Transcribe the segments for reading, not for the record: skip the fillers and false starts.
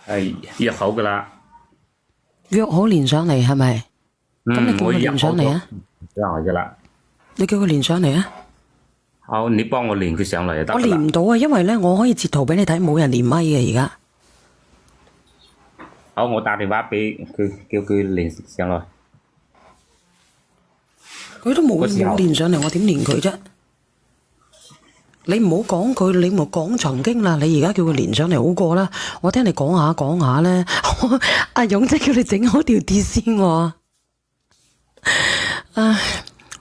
係約好噶啦。約好連上嚟係咪？咁你叫佢連上嚟啊？嚟噶啦。你叫佢連上嚟啊？好，你幫我連佢上嚟就得啦。我連唔到啊，因為咧我可以截圖俾你睇，冇人連咪嘅而家。好，我打電話俾佢，叫佢連上來。佢都冇連上嚟，我點連佢啫？你唔好講佢，你唔好講曾經啦。你而家叫佢連上嚟好過啦。我聽你講下咧，阿勇姐叫你整好條鐵先喎。唉，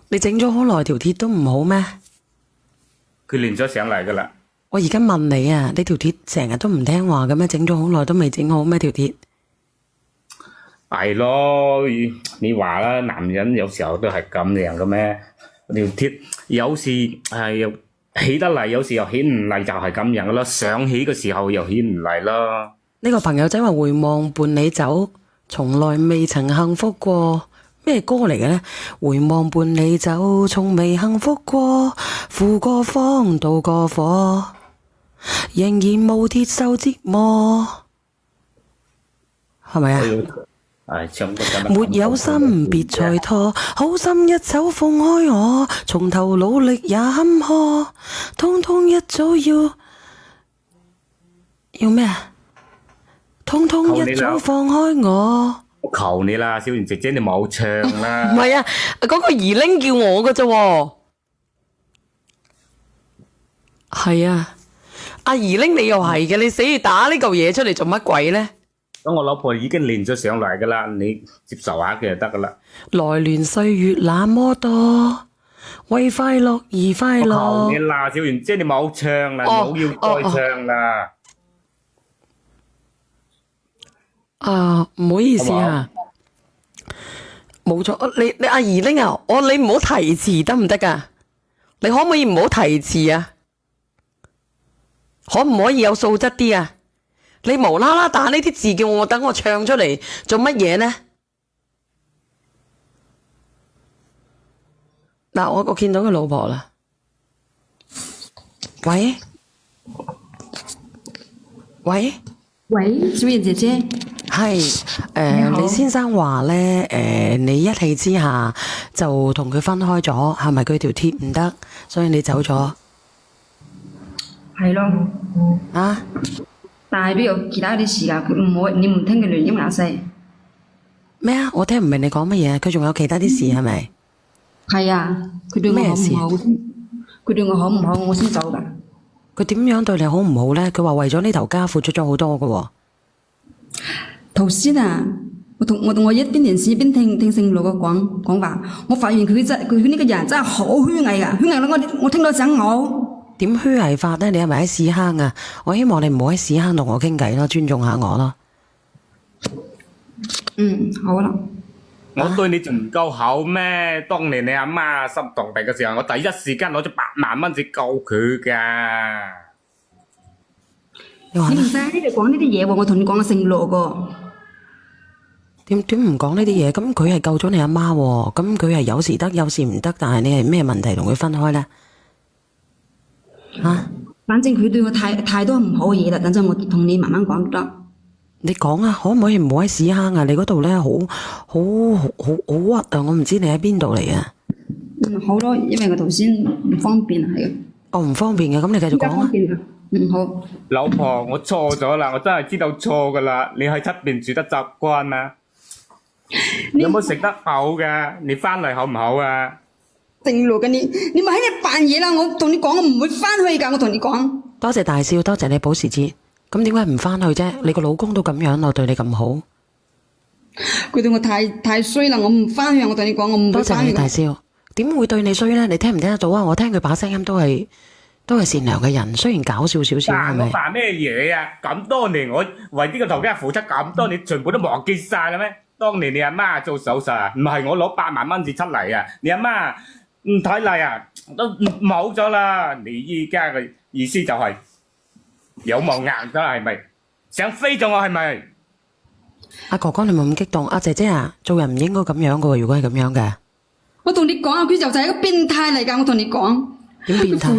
你整咗好耐條鐵都唔好咩？佢連咗上嚟噶啦。我而家問你啊，你條鐵成日都唔聽話嘅咩？整咗好耐都未整好咩條鐵？係咯，你話啦，男人有時候都係咁樣嘅咩？條鐵有時係起得嚟，有時又起唔嚟，就係咁樣嘅咯。上起嘅時候又起唔嚟咯。呢個朋友仔話回望伴你走，從來未曾幸福過。咩歌嚟嘅呢？回望伴你走，從未幸福過，負過風，渡過火，仍然無鐵受折磨，係咪啊？唱歌真係沒有心別再拖，好心一手放開我，從頭努力也坎坷，通通一早要咩啊？通通一早放開我。我求你啦，小圓姐姐，你冇唱啦。唔係啊，嗰個兒拎叫我嘅啫喎。係啊，阿兒拎你又係嘅，你死要打呢嚿嘢出嚟做乜鬼呢？咁我老婆已經連咗上嚟噶啦，你接受下嘅就得噶啦。來年歲月那麼多，為快樂而快樂。我求你啦，小圓姐，你冇唱啦，冇要再唱啦。唔好意思啊，冇錯，你阿兒拎啊，你唔好提詞得唔得噶？你可唔可以唔好提詞啊？可唔可以有素質啲啊？你無啦啦打呢啲字叫我等我唱出嚟做乜嘢呢？嗱，我見到佢老婆啦。喂，小圓姐姐，係李先生話咧，你一氣之下就同佢分開咗，係咪佢條鐵唔得，所以你走咗？係咯。啊？但係都有其他啲事㗎，你唔聽佢亂咁話聲。咩啊？我聽唔明你講乜嘢？佢仲有其他啲事係咪？係啊，佢對我好唔好？佢對我好唔好，我先走㗎。佢點樣對你好唔好咧？佢話為咗呢頭家付出咗好多㗎喎。頭先啊，我一邊電視一邊聽聖路嘅講話，我發現佢呢個人真係好虛偽㗎，虛偽到我聽到想嘔。點虛偽法咧？你係咪喺屎坑啊？我希望你唔好喺屎坑同我傾偈咯，尊重下我咯。好啦。我對你仲唔夠好咩？當年你阿媽心臟病嘅時候，我第一時間攞咗8萬蚊紙救佢噶。你唔使喺呢度講呢啲嘢喎，我同你講個聖路個。點唔講呢啲嘢？咁佢係救咗你阿媽喎，咁佢係有時得有時唔得，但係你係咩問題同佢分開咧？反正佢對我太多唔好嘅嘢啦，等陣我同你慢慢講得。你講啊，可唔可以唔好喺屎坑啊？你嗰度咧好屈啊！我唔知你喺邊度嚟啊。好咯，因為我頭先唔方便啊，係。哦，唔方便嘅，咁你繼續講啊。好。老婆，我錯咗啦，我真係知道錯噶啦。你喺出邊住得習慣啊？有冇食得好噶？你翻嚟好唔好啊？正路嘅你咪喺度扮嘢啦！我同你講，我唔會翻去㗎。我同你講。多謝大少，多謝你保時捷。咁點解唔翻去啫？你個老公都咁樣咯，對你咁好。佢對我太衰啦，我唔翻去。我同你講，我唔會翻去。多謝你大少。點會對你衰咧？你聽唔聽得到啊？我聽佢把聲音都係善良嘅人，雖然搞笑少少，係咪？我扮咩嘢啊？咁多年我為呢個頭家付出咁多年，全部都忘記晒啦咩？當年你阿媽做手術啊，唔係我攞8萬蚊紙出嚟啊，你阿媽唔睇嚟啊，都冇咗啦。你依家嘅意思就係有望硬咗係咪？想飛咗我係咪？阿哥哥你冇咁激動，阿姐姐啊，做人唔應該咁樣噶喎，如果係咁樣嘅。我同你講啊，佢就係一個變態嚟㗎，我同你講。點變態？